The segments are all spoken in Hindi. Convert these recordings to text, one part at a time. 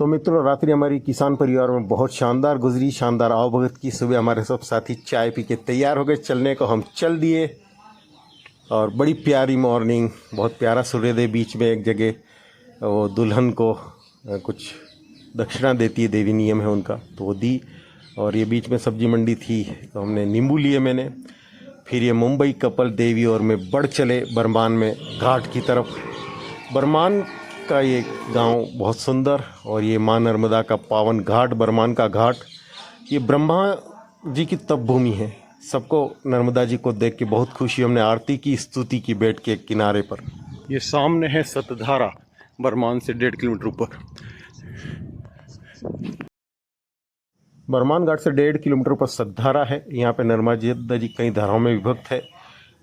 तो मित्रों, रात्रि हमारी किसान परिवार में बहुत शानदार गुजरी। शानदार आवभगत की सुबह हमारे सब साथी चाय पी के तैयार हो गए चलने को। हम चल दिए और बड़ी प्यारी मॉर्निंग, बहुत प्यारा सूर्योदय। बीच में एक जगह वो दुल्हन को कुछ दक्षिणा देती है, देवी नियम है उनका, तो वो दी। और ये बीच में सब्जी मंडी थी तो हमने नींबू लिए मैंने। फिर ये मुंबई कपल देवी और मैं बढ़ चले बरमान में घाट की तरफ। बरमान का ये गांव बहुत सुंदर, और ये माँ नर्मदा का पावन घाट, बरमान का घाट, ये ब्रह्मा जी की तप भूमि है। सबको नर्मदा जी को देख के बहुत खुशी, हमने आरती की, स्तुति की बैठ के किनारे पर। ये सामने है सतधारा, बरमान से 1.5 किलोमीटर ऊपर। बरमान घाट से 1.5 किलोमीटर ऊपर सतधारा है। यहाँ पे नर्मदा जी कई धाराओं में विभक्त है।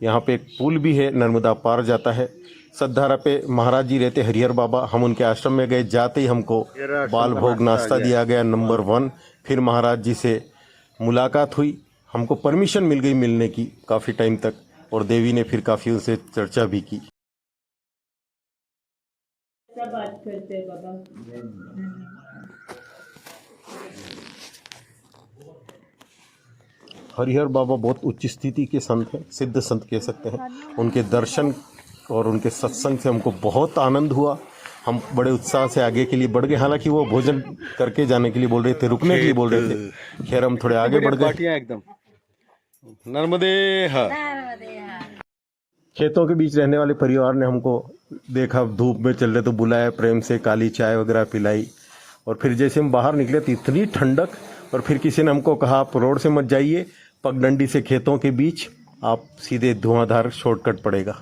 यहाँ पे एक पुल भी है, नर्मदा पार जाता है। सतधारा पे महाराज जी रहते, हरिहर बाबा। हम उनके आश्रम में गए, जाते ही हमको बाल भोग नाश्ता दिया गया नंबर 1। फिर महाराज जी से मुलाकात हुई, हमको परमिशन मिल गई मिलने की काफ़ी टाइम तक, और देवी ने फिर काफ़ी उनसे चर्चा भी की। बात करते हैं बाबा। हरिहर बाबा बहुत उच्च स्थिति के संत हैं, सिद्ध संत कह सकते हैं। उनके दर्शन और उनके सत्संग से हमको बहुत आनंद हुआ। हम बड़े उत्साह से आगे के लिए बढ़ गए। हालांकि वो भोजन करके जाने के लिए बोल रहे थे, रुकने के लिए बोल रहे थे। खैर हम थोड़े आगे बढ़ गए। एकदम नर्मदे खेतों के बीच रहने वाले परिवार ने हमको देखा, धूप में चल रहे तो बुलाया, प्रेम से काली चाय वगैरह पिलाई। और फिर जैसे हम बाहर निकले तो इतनी ठंडक। और फिर किसी ने हमको कहा, आप रोड से मत जाइए, पगडंडी से खेतों के बीच आप सीधे धुआंधार शॉर्टकट पड़ेगा।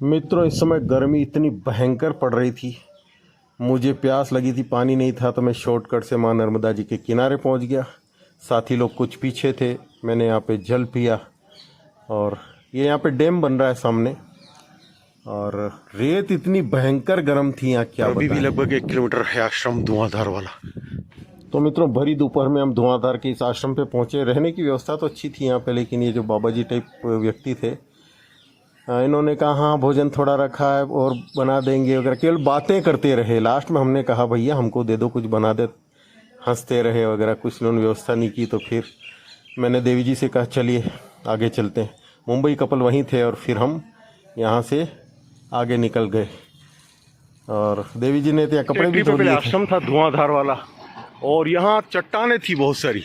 मित्रों, इस समय गर्मी इतनी भयंकर पड़ रही थी, मुझे प्यास लगी थी, पानी नहीं था, तो मैं शॉर्टकट से माँ नर्मदा जी के किनारे पहुंच गया। साथी लोग कुछ पीछे थे, मैंने यहाँ पे जल पिया। और ये यहाँ पे डैम बन रहा है सामने, और रेत इतनी भयंकर गर्म थी यहाँ, क्या अभी भी लगभग 1 किलोमीटर है आश्रम धुआंधार वाला। तो मित्रों, भरी दोपहर में हम धुआंधार के इस आश्रम पे पहुंचे। रहने की व्यवस्था तो अच्छी थी यहाँ पे, लेकिन ये जो बाबा जी टाइप व्यक्ति थे, इन्होंने कहा हाँ भोजन थोड़ा रखा है और बना देंगे वगैरह, केवल बातें करते रहे। लास्ट में हमने कहा भैया हमको दे दो, कुछ बना दे, हंसते रहे वगैरह, कुछ इन्होंने व्यवस्था नहीं की। तो फिर मैंने देवी जी से कहा चलिए आगे चलते हैं। मुंबई कपल वहीं थे और फिर हम यहाँ से आगे निकल गए। और देवी जी ने तो कपड़े भी धो लिए थे। आश्रम था धुआंधार वाला, और यहाँ चट्टानें थी बहुत सारी,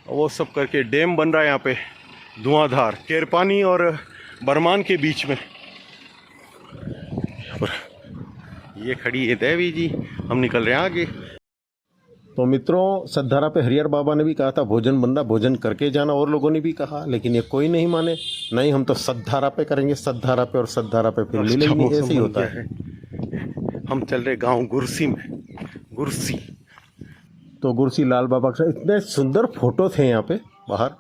वो सब करके डैम बन रहा है यहाँ पे धुआंधार, केरपानी और बरमान के बीच में। ये खड़ी है देवी जी, हम निकल रहे हैं आगे। तो मित्रों, सतधारा पे हरिहर बाबा ने भी कहा था भोजन बंदा, भोजन करके जाना, और लोगों ने भी कहा, लेकिन ये कोई नहीं माने। नहीं, हम तो सतधारा पे करेंगे, सतधारा पे, और सतधारा पे फिर मिलेंगे। ऐसे ही होता है। हम चल रहे गांव गुरसी में, गुरसी। तो गुरसी लाल बाबा का इतने सुंदर फोटो थे यहाँ पे बाहर।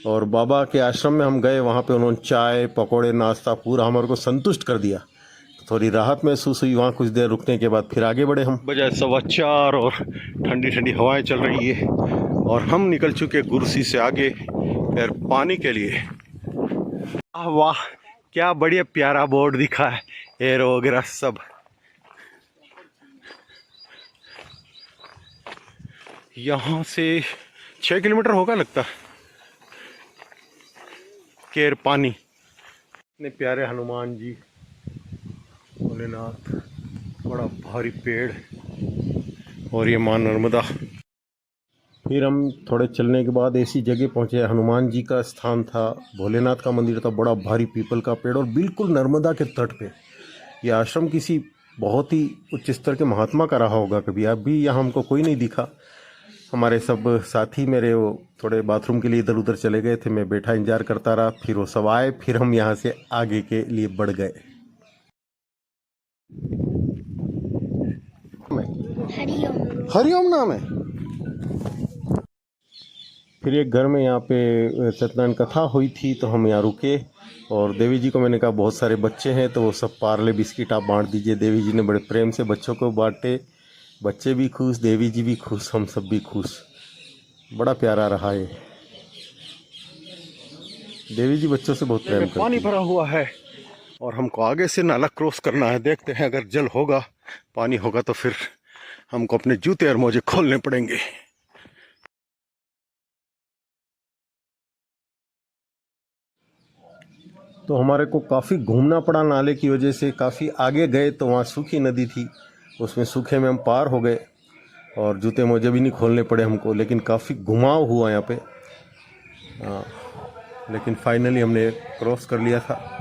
और बाबा के आश्रम में हम गए, वहाँ पे उन्होंने चाय पकौड़े नाश्ता पूरा हमारे को संतुष्ट कर दिया। थोड़ी राहत महसूस हुई। वहाँ कुछ देर रुकने के बाद फिर आगे बढ़े हम। बजाय 4:15 और ठंडी ठंडी हवाएं चल रही है, और हम निकल चुके गुरसी से आगे फिर पानी के लिए। वाह, क्या बढ़िया प्यारा बोर्ड दिखा है, एरो वगैरह सब। यहाँ से 6 किलोमीटर होगा लगता है, केर पानी। इतने प्यारे हनुमान जी, भोलेनाथ, बड़ा भारी पेड़, और ये माँ नर्मदा। फिर हम थोड़े चलने के बाद ऐसी जगह पहुँचे, हनुमान जी का स्थान था, भोलेनाथ का मंदिर था, बड़ा भारी पीपल का पेड़, और बिल्कुल नर्मदा के तट पे। यह आश्रम किसी बहुत ही उच्च स्तर के महात्मा का रहा होगा कभी। अभी यहाँ हमको कोई नहीं दिखा। हमारे सब साथी मेरे वो थोड़े बाथरूम के लिए इधर उधर चले गए थे, मैं बैठा इंतजार करता रहा। फिर वो सब आए, फिर हम यहाँ से आगे के लिए बढ़ गए। हरिओम नाम है। फिर एक घर में यहाँ पे सत्यनारायण कथा हुई थी, तो हम यहाँ रुके। और देवी जी को मैंने कहा बहुत सारे बच्चे हैं, तो वो सब पार्ले बिस्किट आप बांट दीजिए। देवी जी ने बड़े प्रेम से बच्चों को बांटे। बच्चे भी खुश, देवी जी भी खुश, हम सब भी खुश। बड़ा प्यारा रहा ये। देवी जी बच्चों से बहुत प्रेम करती है। पानी भरा हुआ है, और हमको आगे से नाला क्रॉस करना है। देखते हैं, अगर जल होगा, पानी होगा तो फिर हमको अपने जूते और मोजे खोलने पड़ेंगे। तो हमारे को काफ़ी घूमना पड़ा नाले की वजह से। काफ़ी आगे गए तो वहाँ सूखी नदी थी, उसमें सूखे में हम पार हो गए और जूते मोजे भी नहीं खोलने पड़े हमको, लेकिन काफ़ी घुमाव हुआ यहाँ पे। लेकिन फाइनली हमने क्रॉस कर लिया था।